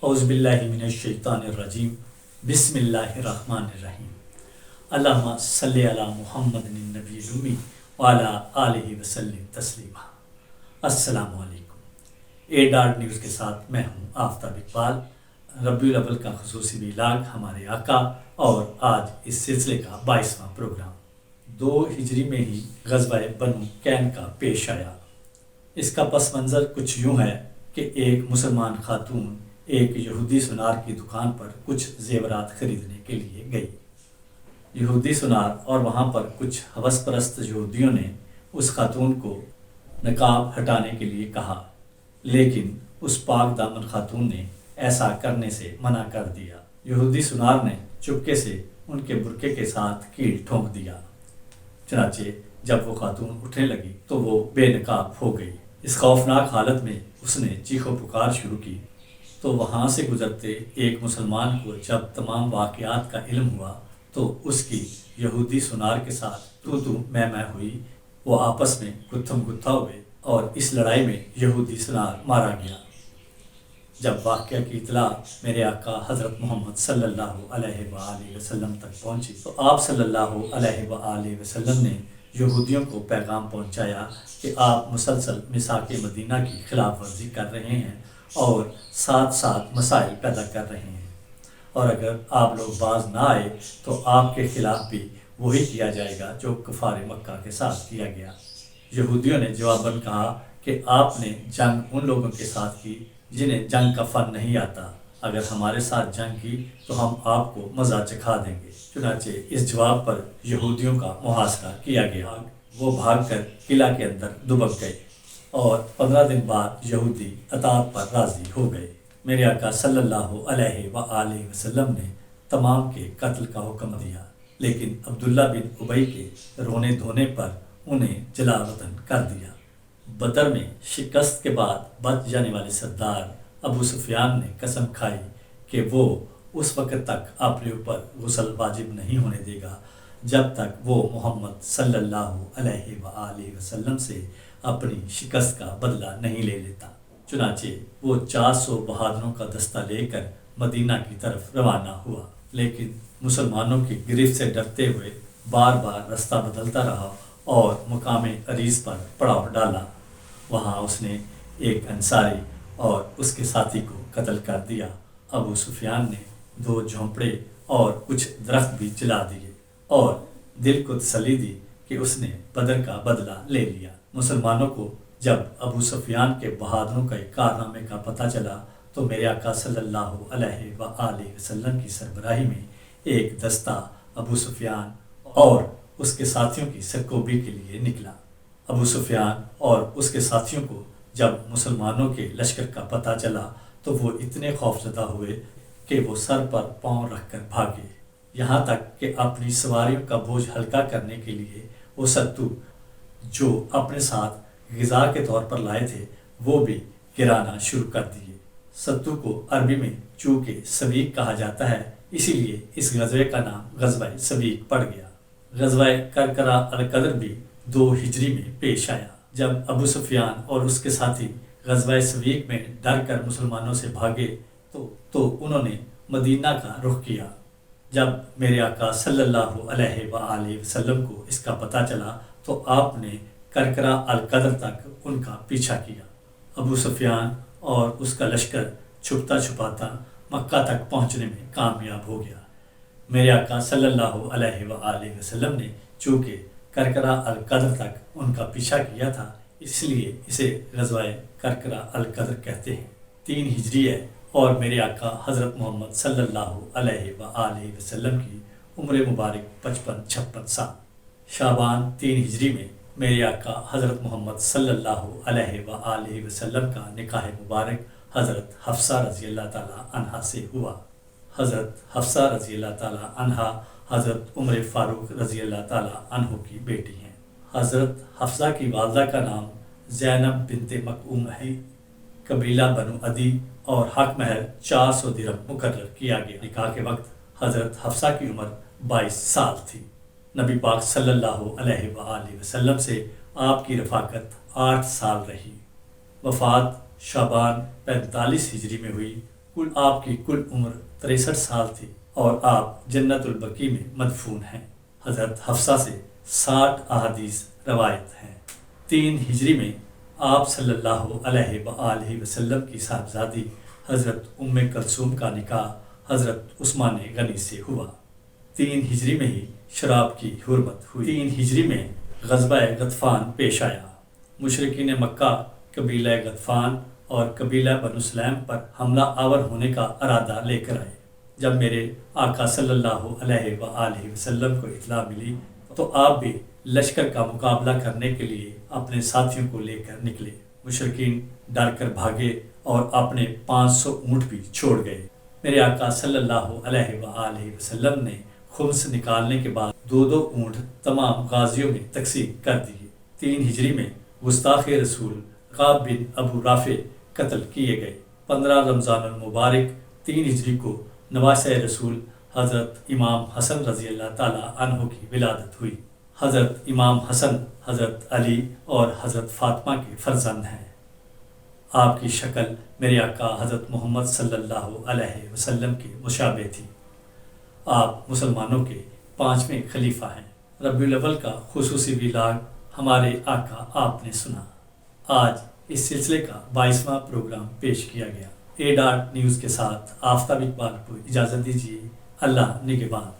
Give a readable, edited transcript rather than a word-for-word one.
اعوذ باللہ من الشیطان الرجیم بسم اللہ الرحمن الرحیم اللہم صلی علی محمد النبی الامی وعلی آلہ وسلم تسلیما۔ السلام علیکم۔ اے ڈاٹ نیوز کے ساتھ میں ہوں آفتاب اقبال۔ ربیع الاول کا خصوصی میلاد ہمارے آقا اور آج اس سلسلے کا 22واں پروگرام 2 ہجری میں ہی غزوہ بنو کین کا پیش آیا۔ اس کا پس منظر کچھ یوں ہے کہ ایک مسلمان خاتون ایک یہودی سنار کی دکان پر کچھ زیورات خریدنے کے لیے گئی۔ یہودی سنار اور وہاں پر کچھ ہوس پرست یہودیوں نے اس خاتون کو نقاب ہٹانے کے لیے کہا، لیکن اس پاک دامن خاتون نے ایسا کرنے سے منع کر دیا۔ یہودی سنار نے چپکے سے ان کے برقعے کے ساتھ کیل ٹھونک دیا۔ چنانچہ جب وہ خاتون اٹھنے لگی تو وہ بے نقاب ہو گئی۔ اس خوفناک حالت میں اس نے چیخ و پکار شروع کی تو وہاں سے گزرتے ایک مسلمان کو جب تمام واقعات کا علم ہوا تو اس کی یہودی سنار کے ساتھ تو میں ہوئی۔ وہ آپس میں گتھم گتھا ہوئے اور اس لڑائی میں یہودی سنار مارا گیا۔ جب واقعہ کی اطلاع میرے آقا حضرت محمد صلی اللہ علیہ وآلہ وسلم تک پہنچی تو آپ صلی اللہ علیہ وآلہ وسلم نے یہودیوں کو پیغام پہنچایا کہ آپ مسلسل میثاق مدینہ کی خلاف ورزی کر رہے ہیں اور ساتھ ساتھ مسائل پیدا کر رہے ہیں، اور اگر آپ لوگ باز نہ آئے تو آپ کے خلاف بھی وہی کیا جائے گا جو کفار مکہ کے ساتھ کیا گیا۔ یہودیوں نے جواباً کہا کہ آپ نے جنگ ان لوگوں کے ساتھ کی جنہیں جنگ کا فن نہیں آتا، اگر ہمارے ساتھ جنگ کی تو ہم آپ کو مزہ چکھا دیں گے۔ چنانچہ اس جواب پر یہودیوں کا محاصرہ کیا گیا۔ وہ بھاگ کر قلعہ کے اندر دبک گئے اور 15 دن بعد یہودی اطاعت پر راضی ہو گئے۔ میرے آقا صلی اللہ علیہ وآلہ وسلم نے تمام کے قتل کا حکم دیا، لیکن عبداللہ بن ابی کے رونے دھونے پر انہیں جلا وطن کر دیا۔ بدر میں شکست کے بعد بچ جانے والے سردار ابو سفیان نے قسم کھائی کہ وہ اس وقت تک اپنے اوپر غسل واجب نہیں ہونے دے گا جب تک وہ محمد صلی اللہ علیہ وآلہ وسلم سے اپنی شکست کا بدلہ نہیں لے لیتا۔ چنانچہ وہ 400 بہادروں کا دستہ لے کر مدینہ کی طرف روانہ ہوا، لیکن مسلمانوں کی گرفت سے ڈرتے ہوئے بار بار رستہ بدلتا رہا اور مقام عریض پر پڑاؤ ڈالا۔ وہاں اس نے ایک انصاری اور اس کے ساتھی کو قتل کر دیا۔ ابو سفیان نے 2 جھونپڑے اور کچھ درخت بھی جلا دیے اور دل کو تسلی دی کہ اس نے بدر کا بدلہ لے لیا۔ مسلمانوں کو جب ابو سفیان کے بہادروں کے کارنامے کا پتہ چلا تو میرے آقا صلی اللہ علیہ وآلہ وسلم کی سربراہی میں ایک دستہ ابو سفیان اور اس کے ساتھیوں کی سرکوبی کے لیے نکلا۔ ابو سفیان اور اس کے ساتھیوں کو جب مسلمانوں کے لشکر کا پتہ چلا تو وہ اتنے خوفزدہ ہوئے کہ وہ سر پر پاؤں رکھ کر بھاگے، یہاں تک کہ اپنی سواریوں کا بوجھ ہلکا کرنے کے لیے وہ ستو جو اپنے ساتھ غذا کے طور پر لائے تھے وہ بھی گرانا شروع کر دیے۔ ستو کو عربی میں چونکہ سویق کہا جاتا ہے، اسی لیے اس غزوے کا نام غزوہ سویق پڑ گیا۔ غزوہ کرکرہ القدر بھی 2 ہجری میں پیش آیا۔ جب ابو سفیان اور اس کے ساتھی غزوہ سویق میں ڈر کر مسلمانوں سے بھاگے تو انہوں نے مدینہ کا رخ کیا۔ جب میرے آقا صلی اللہ علیہ وآلہ وسلم کو اس کا پتہ چلا تو آپ نے کرکرہ القدر تک ان کا پیچھا کیا۔ ابو سفیان اور اس کا لشکر چھپتا چھپاتا مکہ تک پہنچنے میں کامیاب ہو گیا۔ میرے آقا صلی اللہ علیہ وآلہ وسلم نے چونکہ کرکرہ القدر تک ان کا پیچھا کیا تھا، اس لیے اسے غزوہ کرکرہ القدر کہتے ہیں۔ 3 ہجری ہے اور میرے آقا حضرت محمد صلی اللہ علیہ وآلہ وسلم کی عمر مبارک 55-56 سال۔ شعبان 3 ہجری میں میرے آقا حضرت محمد صلی اللہ علیہ وآلہ وسلم کا نکاح مبارک حضرت حفصہ رضی اللہ تعالیٰ عنہا سے ہوا۔ حضرت حفصہ رضی اللہ تعالیٰ عنہا حضرت عمر فاروق رضی اللہ تعالیٰ عنہ کی بیٹی ہیں۔ حضرت حفصہ کی والدہ کا نام زینب بنت مکعوم ہے۔ قبیلہ بنو عدی اور حق مہر 400 درہم مقرر کیا گیا۔ نکاح کے وقت حضرت حفصہ کی عمر 22 سال تھی۔ نبی پاک صلی اللہ علیہ وآلہ وسلم سے آپ کی رفاقت 8 سال رہی۔ وفات شعبان 45 ہجری میں ہوئی۔ آپ کی کل عمر 63 سال تھی اور آپ جنت البقیع میں مدفون ہیں۔ حضرت حفصہ سے 60 احادیث روایت ہیں۔ 3 ہجری میں آپ صلی اللہ علیہ وآلہ وسلم کی صاحبزادی حضرت ام کلثوم کا نکاح حضرت عثمان غنی سے ہوا۔ 3 ہجری میں ہی شراب کی حرمت ہوئی۔ 3 ہجری میں غزوہ غطفان پیش آیا۔ مشرکین مکہ قبیلہ غطفان اور قبیلہ بنو سلیم پر حملہ آور ہونے کا ارادہ لے کر آئے۔ جب میرے آقا صلی اللہ علیہ وآلہ وسلم کو اطلاع ملی تو آپ بھی لشکر کا مقابلہ کرنے کے لیے اپنے ساتھیوں کو لے کر نکلے۔ مشرکین ڈر کر بھاگے اور اپنے 500 اونٹ بھی چھوڑ گئے۔ میرے آقا صلی اللہ علیہ وآلہ وسلم نے خمس نکالنے کے بعد 2 اونٹ تمام غازیوں میں تقسیم کر دیے۔ 3 ہجری میں گستاخ رسول غاب بن ابو رافع قتل کیے گئے۔ 15 رمضان المبارک 3 ہجری کو نواسۂ رسول حضرت امام حسن رضی اللہ تعالیٰ عنہ کی ولادت ہوئی۔ حضرت امام حسن حضرت علی اور حضرت فاطمہ کے فرزند ہیں۔ آپ کی شکل میرے آقا حضرت محمد صلی اللہ علیہ وسلم کے مشابہ تھی۔ آپ مسلمانوں کے 5ویں خلیفہ ہیں۔ ربیع الاول کا خصوصی ویلاگ ہمارے آقا آپ نے سنا۔ آج اس سلسلے کا 22واں پروگرام پیش کیا گیا۔ A.News کے ساتھ آفتاب اقبال کو اجازت دیجیے۔ اللہ نگہبان۔